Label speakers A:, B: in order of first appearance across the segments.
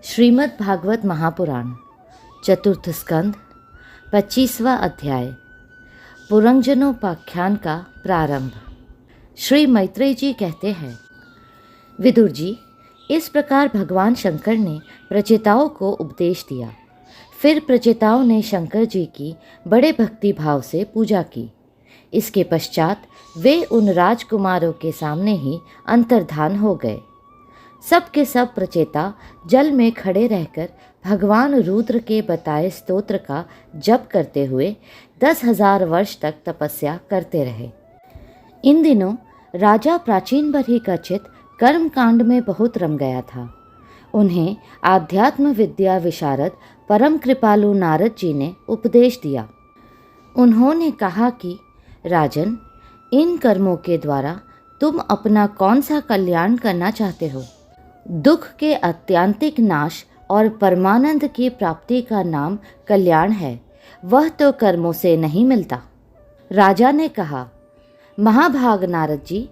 A: श्रीमद् भागवत महापुराण चतुर्थ स्कंद 25वां अध्याय पुरंजनोपाख्यान का प्रारंभ। श्री मैत्रेय जी कहते हैं, विदुर जी, इस प्रकार भगवान शंकर ने प्रचेताओं को उपदेश दिया। फिर प्रचेताओं ने शंकर जी की बड़े भक्ति भाव से पूजा की। इसके पश्चात वे उन राजकुमारों के सामने ही अंतर्धान हो गए। सब के सब प्रचेता जल में खड़े रहकर भगवान रुद्र के बताए स्तोत्र का जप करते हुए 10,000 वर्ष तक तपस्या करते रहे। इन दिनों राजा प्राचीन बरही का चित्त कर्म कांड में बहुत रम गया था। उन्हें आध्यात्म विद्या विशारद परम कृपालु नारद जी ने उपदेश दिया। उन्होंने कहा कि राजन, इन कर्मों के द्वारा तुम अपना कौन सा कल्याण करना चाहते हो? दुख के अत्यांतिक नाश और परमानंद की प्राप्ति का नाम कल्याण है, वह तो कर्मों से नहीं मिलता। राजा ने कहा, महाभाग नारद जी,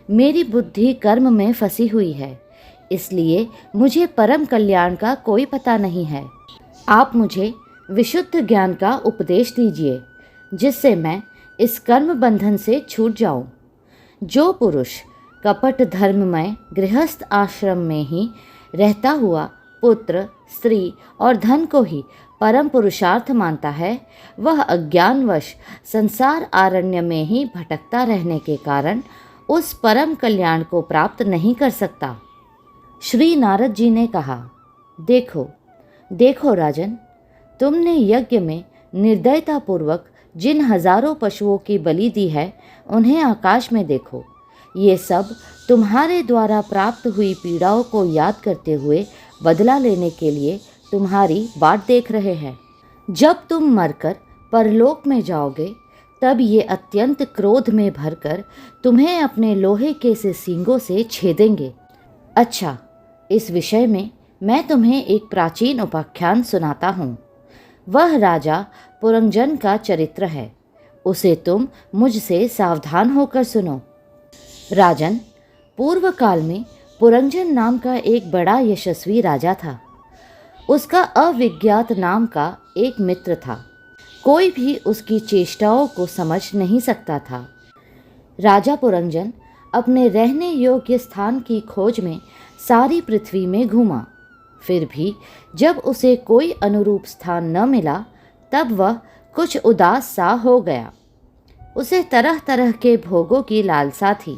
A: मेरी बुद्धि कर्म में फंसी हुई है, इसलिए मुझे परम कल्याण का कोई पता नहीं है। आप मुझे विशुद्ध ज्ञान का उपदेश दीजिए, जिससे मैं इस कर्म बंधन से छूट जाऊं। जो पुरुष कपट धर्ममय गृहस्थ आश्रम में ही रहता हुआ पुत्र, स्त्री और धन को ही परम पुरुषार्थ मानता है, वह अज्ञानवश संसार आरण्य में ही भटकता रहने के कारण उस परम कल्याण को प्राप्त नहीं कर सकता। श्री नारद जी ने कहा, देखो देखो राजन, तुमने यज्ञ में निर्दयतापूर्वक जिन हजारों पशुओं की बलि दी है, उन्हें आकाश में देखो। ये सब तुम्हारे द्वारा प्राप्त हुई पीड़ाओं को याद करते हुए बदला लेने के लिए तुम्हारी बाट देख रहे हैं। जब तुम मरकर परलोक में जाओगे, तब ये अत्यंत क्रोध में भरकर तुम्हें अपने लोहे के से सींगों से छेदेंगे। अच्छा, इस विषय में मैं तुम्हें एक प्राचीन उपाख्यान सुनाता हूँ। वह राजा पुरंजन का चरित्र है। उसे तुम मुझसे सावधान होकर सुनो। राजन, पूर्व काल में पुरंजन नाम का एक बड़ा यशस्वी राजा था। उसका अविज्ञात नाम का एक मित्र था। कोई भी उसकी चेष्टाओं को समझ नहीं सकता था। राजा पुरंजन अपने रहने योग्य स्थान की खोज में सारी पृथ्वी में घूमा। फिर भी जब उसे कोई अनुरूप स्थान न मिला, तब वह कुछ उदास सा हो गया। उसे तरह तरह के भोगों की लालसा थी।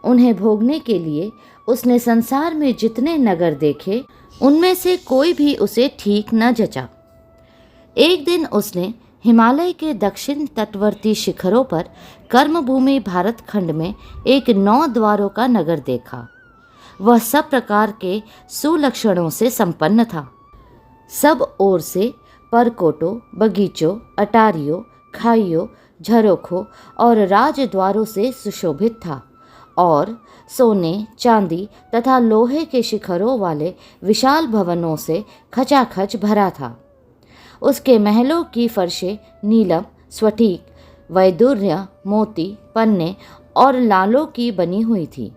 A: उन्हें भोगने के लिए उसने संसार में जितने नगर देखे, उनमें से कोई भी उसे ठीक न जचा। एक दिन उसने हिमालय के दक्षिण तटवर्ती शिखरों पर कर्मभूमि भारत खंड में एक 9 द्वारों का नगर देखा। वह सब प्रकार के सुलक्षणों से संपन्न था। सब ओर से परकोटों, बगीचों, अटारियों, खाइयों, झरोखों और राजद्वारों से सुशोभित था और सोने, चांदी तथा लोहे के शिखरों वाले विशाल भवनों से खचाखच भरा था। उसके महलों की फर्शें नीलम, स्फटिक, वैदुर्य, मोती, पन्ने और लालों की बनी हुई थी।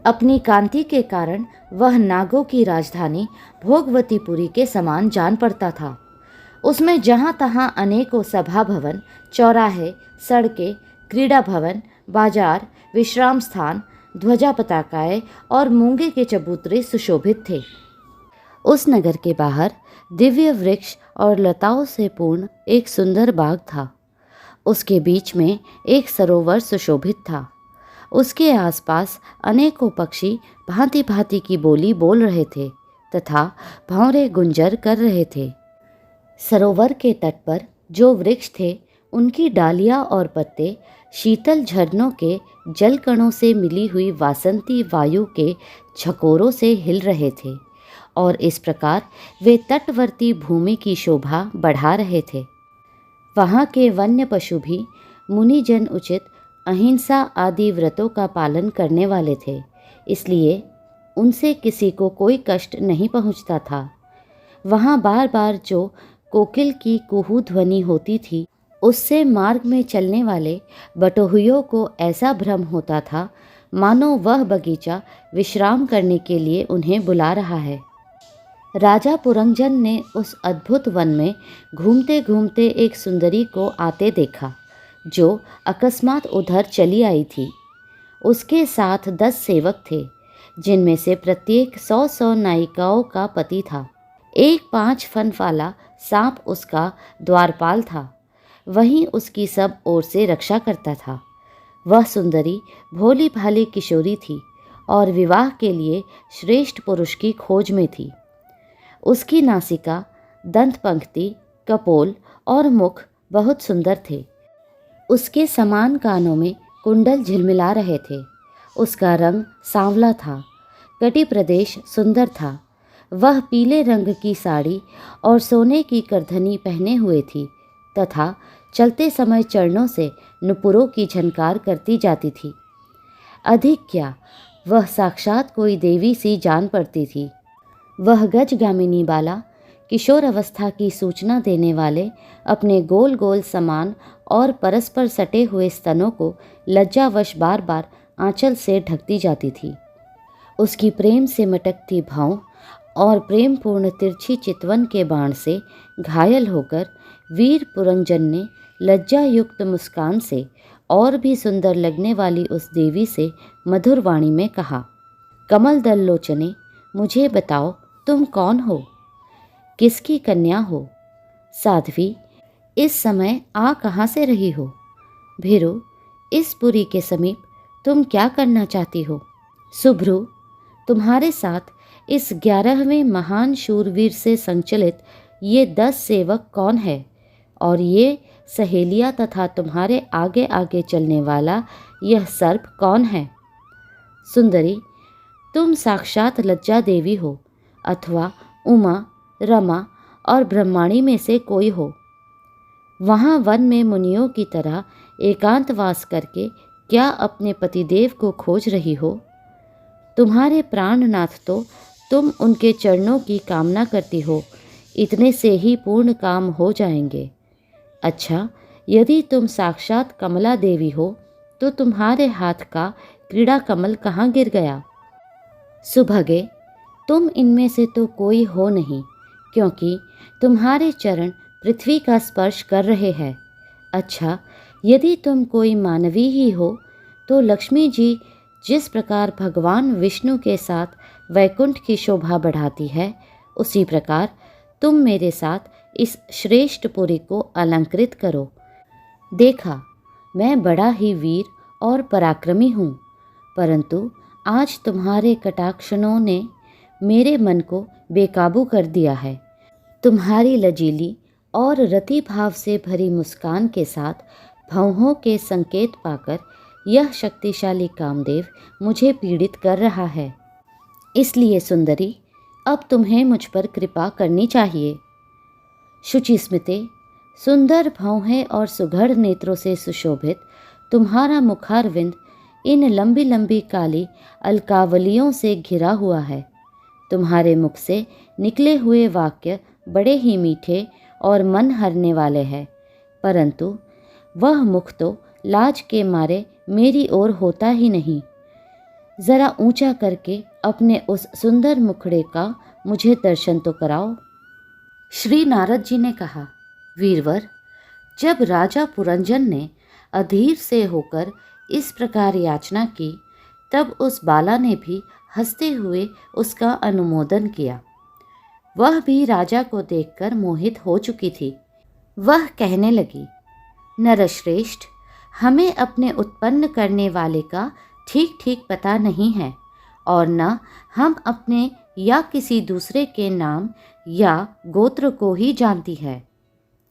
A: अपनी कांति के कारण वह नागों की राजधानी भोगवतीपुरी के समान जान पड़ता था। उसमें जहाँ तहाँ अनेकों सभा भवन, चौराहे, सड़कें, क्रीड़ा भवन, बाजार, विश्राम स्थान, ध्वजा पताकाएँ और मूंगे के चबूतरे सुशोभित थे। उस नगर के बाहर दिव्य वृक्ष और लताओं से पूर्ण एक सुंदर बाग था। उसके बीच में एक सरोवर सुशोभित था। उसके आसपास अनेकों पक्षी भांति भांति की बोली बोल रहे थे तथा भौरे गुंजर कर रहे थे। सरोवर के तट पर जो वृक्ष थे, उनकी डालियां और पत्ते शीतल झरनों के जल कणों से मिली हुई वासंती वायु के झकोरों से हिल रहे थे और इस प्रकार वे तटवर्ती भूमि की शोभा बढ़ा रहे थे। वहाँ के वन्य पशु भी मुनिजन उचित अहिंसा आदि व्रतों का पालन करने वाले थे, इसलिए उनसे किसी को कोई कष्ट नहीं पहुँचता था। वहाँ बार बार जो कोकिल की कुहू ध्वनि होती थी, उससे मार्ग में चलने वाले बटोहियों को ऐसा भ्रम होता था मानो वह बगीचा विश्राम करने के लिए उन्हें बुला रहा है। राजा पुरंजन ने उस अद्भुत वन में घूमते घूमते एक सुंदरी को आते देखा जो अकस्मात उधर चली आई थी। उसके साथ 10 सेवक थे, जिनमें से प्रत्येक 100-100 नायिकाओं का पति था। एक 5 फन वाला सांप उसका द्वारपाल था, वहीं उसकी सब ओर से रक्षा करता था। वह सुंदरी भोली भाली किशोरी थी और विवाह के लिए श्रेष्ठ पुरुष की खोज में थी। उसकी नासिका, दंत पंक्ति, कपोल और मुख बहुत सुंदर थे। उसके समान कानों में कुंडल झिलमिला रहे थे। उसका रंग सांवला था। कटी प्रदेश सुंदर था। वह पीले रंग की साड़ी और सोने की करधनी पहने हुए थी तथा चलते समय चरणों से नुपुरों की झनकार करती जाती थी। अधिक क्या, वह साक्षात कोई देवी सी जान पड़ती थी। वह गजगामिनी बाला, किशोर अवस्था की सूचना देने वाले अपने गोल गोल समान और परस्पर सटे हुए स्तनों को लज्जावश बार बार आंचल से ढकती जाती थी। उसकी प्रेम से मटकती भौं और प्रेमपूर्ण तिरछी चितवन के बाण से घायल होकर वीर पुरंजन ने लज्जायुक्त मुस्कान से और भी सुंदर लगने वाली उस देवी से मधुर वाणी में कहा, कमल दल लोचने, मुझे बताओ तुम कौन हो, किसकी कन्या हो? साध्वी, इस समय आ कहाँ से रही हो? भीरु, इस पुरी के समीप तुम क्या करना चाहती हो? सुभ्रु, तुम्हारे साथ इस 11वें महान शूरवीर से संचलित ये 10 सेवक कौन है और ये सहेलियाँ तथा तुम्हारे आगे आगे चलने वाला यह सर्प कौन है? सुंदरी, तुम साक्षात लज्जा देवी हो अथवा उमा, रमा और ब्रह्माणी में से कोई हो। वहाँ वन में मुनियों की तरह एकांतवास करके क्या अपने पतिदेव को खोज रही हो? तुम्हारे प्राणनाथ तो तुम उनके चरणों की कामना करती हो, इतने से ही पूर्ण काम हो जाएंगे। अच्छा, यदि तुम साक्षात कमला देवी हो तो तुम्हारे हाथ का क्रीड़ा कमल कहाँ गिर गया? सुभगे, तुम इनमें से तो कोई हो नहीं, क्योंकि तुम्हारे चरण पृथ्वी का स्पर्श कर रहे हैं। अच्छा, यदि तुम कोई मानवी ही हो तो लक्ष्मी जी जिस प्रकार भगवान विष्णु के साथ वैकुंठ की शोभा बढ़ाती है, उसी प्रकार तुम मेरे साथ इस श्रेष्ठ पुरी को अलंकृत करो। देखा, मैं बड़ा ही वीर और पराक्रमी हूँ, परंतु आज तुम्हारे कटाक्षणों ने मेरे मन को बेकाबू कर दिया है। तुम्हारी लजीली और रति भाव से भरी मुस्कान के साथ भौहों के संकेत पाकर यह शक्तिशाली कामदेव मुझे पीड़ित कर रहा है। इसलिए सुंदरी, अब तुम्हें मुझ पर कृपा करनी चाहिए। शुचिस्मिते, सुंदर भौहें और सुघड़ नेत्रों से सुशोभित तुम्हारा मुखारविंद इन लंबी लंबी काली अलकावलियों से घिरा हुआ है। तुम्हारे मुख से निकले हुए वाक्य बड़े ही मीठे और मन हरने वाले हैं, परंतु वह मुख तो लाज के मारे मेरी ओर होता ही नहीं। जरा ऊंचा करके अपने उस सुंदर मुखड़े का मुझे दर्शन तो कराओ। श्री नारद जी ने कहा, वीरवर, जब राजा पुरंजन ने अधीर से होकर इस प्रकार याचना की, तब उस बाला ने भी हंसते हुए उसका अनुमोदन किया। वह भी राजा को देखकर मोहित हो चुकी थी। वह कहने लगी, नरश्रेष्ठ, हमें अपने उत्पन्न करने वाले का ठीक ठीक पता नहीं है और न हम अपने या किसी दूसरे के नाम या गोत्र को ही जानती है।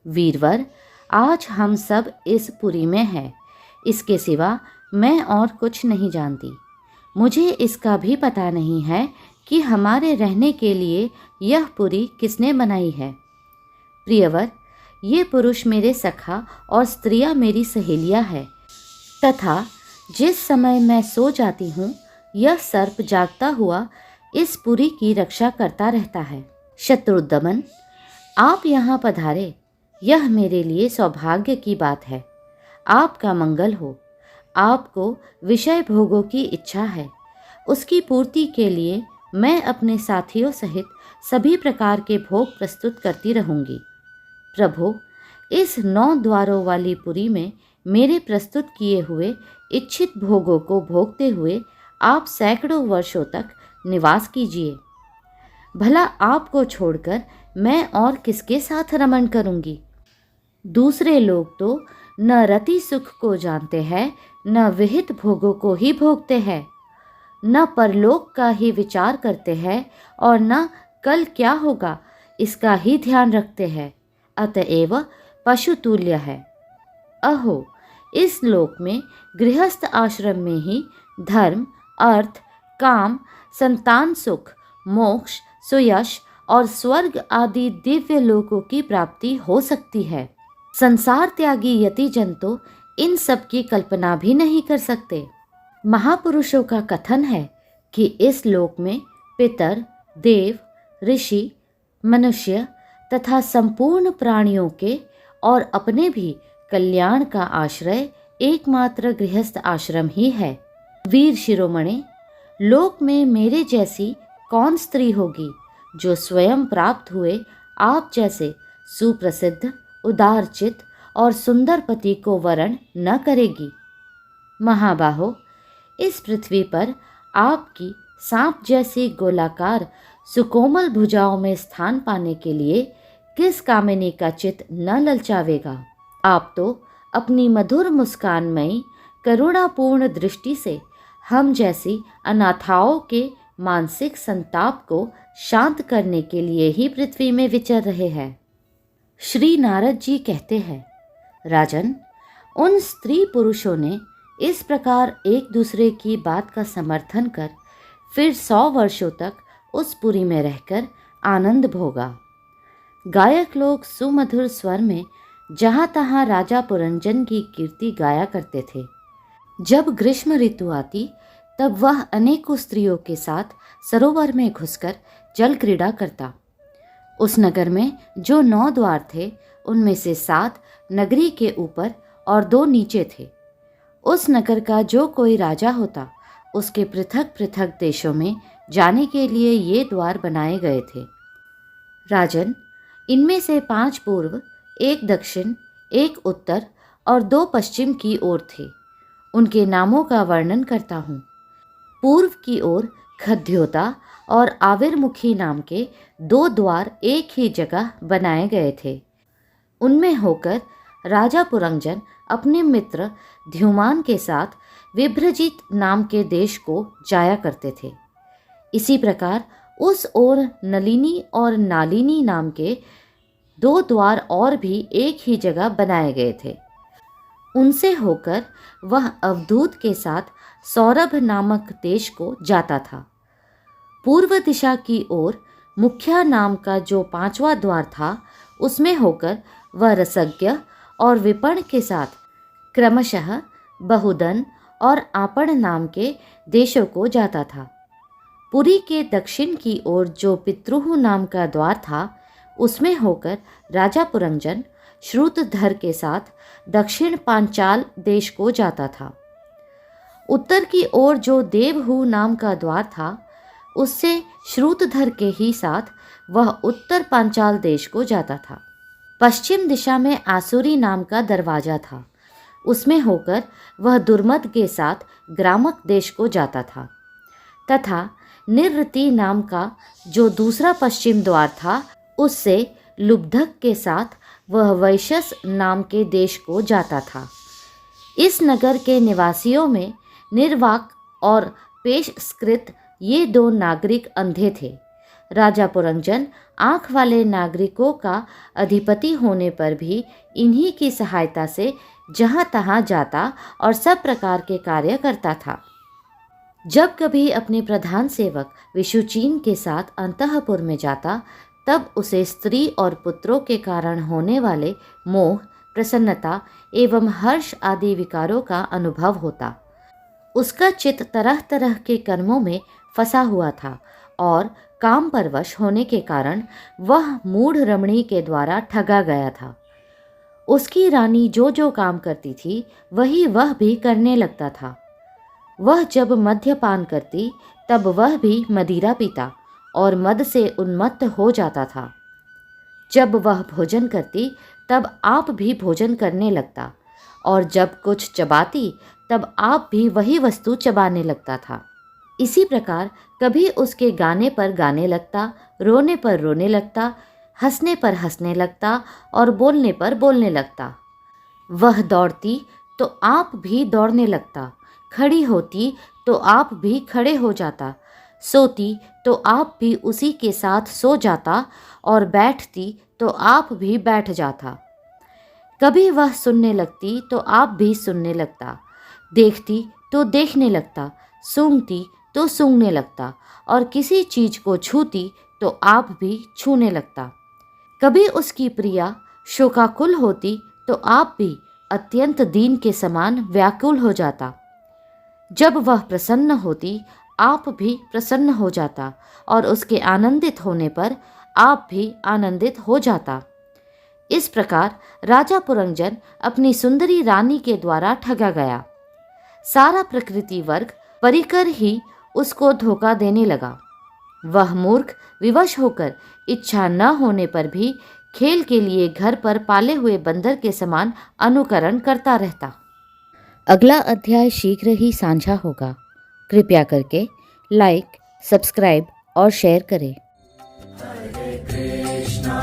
A: वीरवर, आज हम सब इस पुरी में हैं, इसके सिवा मैं और कुछ नहीं जानती। मुझे इसका भी पता नहीं है कि हमारे रहने के लिए यह पुरी किसने बनाई है। प्रियवर, ये पुरुष मेरे सखा और स्त्रियां मेरी सहेलियां हैं, तथा जिस समय मैं सो जाती हूँ, यह सर्प जागता हुआ इस पुरी की रक्षा करता रहता है। शत्रुदमन, आप यहाँ पधारे, यह मेरे लिए सौभाग्य की बात है। आपका मंगल हो। आपको विषय भोगों की इच्छा है, उसकी पूर्ति के लिए मैं अपने साथियों सहित सभी प्रकार के भोग प्रस्तुत करती रहूंगी। प्रभु, इस 9 द्वारों वाली पुरी में मेरे प्रस्तुत किए हुए इच्छित भोगों को भोगते हुए आप सैकड़ों वर्षों तक निवास कीजिए। भला आपको छोड़कर मैं और किसके साथ रमण करूंगी? दूसरे लोग तो न रति सुख को जानते हैं, न विहित भोगों को ही भोगते हैं, न परलोक का ही विचार करते हैं और न कल क्या होगा इसका ही ध्यान रखते हैं, अतएव पशुतुल्य है। अहो, इस लोक में गृहस्थ आश्रम में ही धर्म, अर्थ, काम, संतान सुख, मोक्ष, सुयश और स्वर्ग आदि दिव्य लोकों की प्राप्ति हो सकती है। संसार त्यागी यतिजन तो इन सब की कल्पना भी नहीं कर सकते। महापुरुषों का कथन है कि इस लोक में पितर, देव, ऋषि, मनुष्य तथा संपूर्ण प्राणियों के और अपने भी कल्याण का आश्रय एकमात्र गृहस्थ आश्रम ही है। वीर शिरोमणि, लोक में मेरे जैसी कौन स्त्री होगी जो स्वयं प्राप्त हुए आप जैसे सुप्रसिद्ध, उदारचित और सुंदर पति को वरण न करेगी? महाबाहो, इस पृथ्वी पर आपकी सांप जैसी गोलाकार सुकोमल भुजाओं में स्थान पाने के लिए किस कामिनी का चित्त न ललचावेगा? आप तो अपनी मधुर मुस्कानमयी करुणापूर्ण दृष्टि से हम जैसी अनाथाओं के मानसिक संताप को शांत करने के लिए ही पृथ्वी में विचर रहे हैं। श्री नारद जी कहते हैं, राजन, उन स्त्री पुरुषों ने इस प्रकार एक दूसरे की बात का समर्थन कर फिर 100 वर्षों तक उस पुरी में रहकर आनंद भोगा। गायक लोग सुमधुर स्वर में जहाँ तहाँ राजा पुरंजन की कीर्ति गाया करते थे। जब ग्रीष्म ऋतु आती तब वह अनेकों स्त्रियों के साथ सरोवर में घुसकर जल क्रीड़ा करता। उस नगर में जो 9 द्वार थे उनमें से 7 नगरी के ऊपर और 2 नीचे थे। उस नगर का जो कोई राजा होता उसके पृथक पृथक देशों में जाने के लिए ये द्वार बनाए गए थे। राजन, इनमें से 5 पूर्व, 1 दक्षिण, 1 उत्तर और 2 पश्चिम की ओर थे। उनके नामों का वर्णन करता हूँ। पूर्व की ओर खद्योता और आविर्मुखी नाम के 2 द्वार एक ही जगह बनाए गए थे। उनमें होकर राजा पुरंजन अपने मित्र ध्युमान के साथ विभ्रजित नाम के देश को जाया करते थे। इसी प्रकार उस ओर नलिनी और नालिनी नाम के 2 द्वार और भी एक ही जगह बनाए गए थे। उनसे होकर वह अवधूत के साथ सौरभ नामक देश को जाता था। पूर्व दिशा की ओर मुखिया नाम का जो 5वां द्वार था उसमें होकर वह रसज्ञ और विपण के साथ क्रमशः बहुदन और आपण नाम के देशों को जाता था। पुरी के दक्षिण की ओर जो पितृहु नाम का द्वार था उसमें होकर राजा पुरंजन श्रुतधर के साथ दक्षिण पांचाल देश को जाता था। उत्तर की ओर जो देवहु नाम का द्वार था उससे श्रुतधर के ही साथ वह उत्तर पांचाल देश को जाता था। पश्चिम दिशा में आसुरी नाम का दरवाजा था, उसमें होकर वह दुर्मद के साथ ग्रामक देश को जाता था। तथा निरृति नाम का जो दूसरा पश्चिम द्वार था उससे लुब्धक के साथ वह वैशस नाम के देश को जाता था। इस नगर के निवासियों में निर्वाक और पेशस्कृत ये 2 नागरिक अंधे थे। राजा पुरंजन आँख वाले नागरिकों का अधिपति होने पर भी इन्हीं की सहायता से जहाँ तहाँ जाता और सब प्रकार के कार्य करता था। जब कभी अपने प्रधान सेवक विशुचीन के साथ अंतःपुर में जाता तब उसे स्त्री और पुत्रों के कारण होने वाले मोह, प्रसन्नता एवं हर्ष आदि विकारों का अनुभव होता। उसका चित्त तरह तरह के कर्मों में फंसा हुआ था और काम परवश होने के कारण वह मूढ़ रमणी के द्वारा ठगा गया था। उसकी रानी जो जो काम करती थी वही वह भी करने लगता था। वह जब मद्यपान करती तब वह भी मदिरा पीता और मद से उन्मत्त हो जाता था। जब वह भोजन करती तब आप भी भोजन करने लगता, और जब कुछ चबाती तब आप भी वही वस्तु चबाने लगता था। इसी प्रकार कभी उसके गाने पर गाने लगता, रोने पर रोने लगता, हंसने पर हंसने लगता और बोलने पर बोलने लगता। वह दौड़ती तो आप भी दौड़ने लगता, खड़ी होती तो आप भी खड़े हो जाता, सोती तो आप भी उसी के साथ सो जाता और बैठती तो आप भी बैठ जाता। कभी वह सुनने लगती तो आप भी सुनने लगता, देखती तो देखने लगता, सूंघती तो सूंघने लगता और किसी चीज को छूती तो आप भी छूने लगता। कभी उसकी प्रिया शोकाकुल होती तो आप भी अत्यंत दीन के समान व्याकुल हो जाता। जब वह प्रसन्न होती आप भी प्रसन्न हो जाता और उसके आनंदित होने पर आप भी आनंदित हो जाता। इस प्रकार राजा पुरंजन अपनी सुंदरी रानी के द्वारा ठगा गया। सारा प्रकृति वर्ग परिकर ही उसको धोखा देने लगा। वह मूर्ख विवश होकर इच्छा न होने पर भी खेल के लिए घर पर पाले हुए बंदर के समान अनुकरण करता रहता। अगला अध्याय शीघ्र ही साझा होगा। कृपया करके लाइक, सब्सक्राइब और शेयर करें।
B: हरे कृष्णा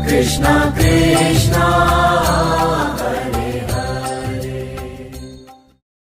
B: कृष्णा कृष्णा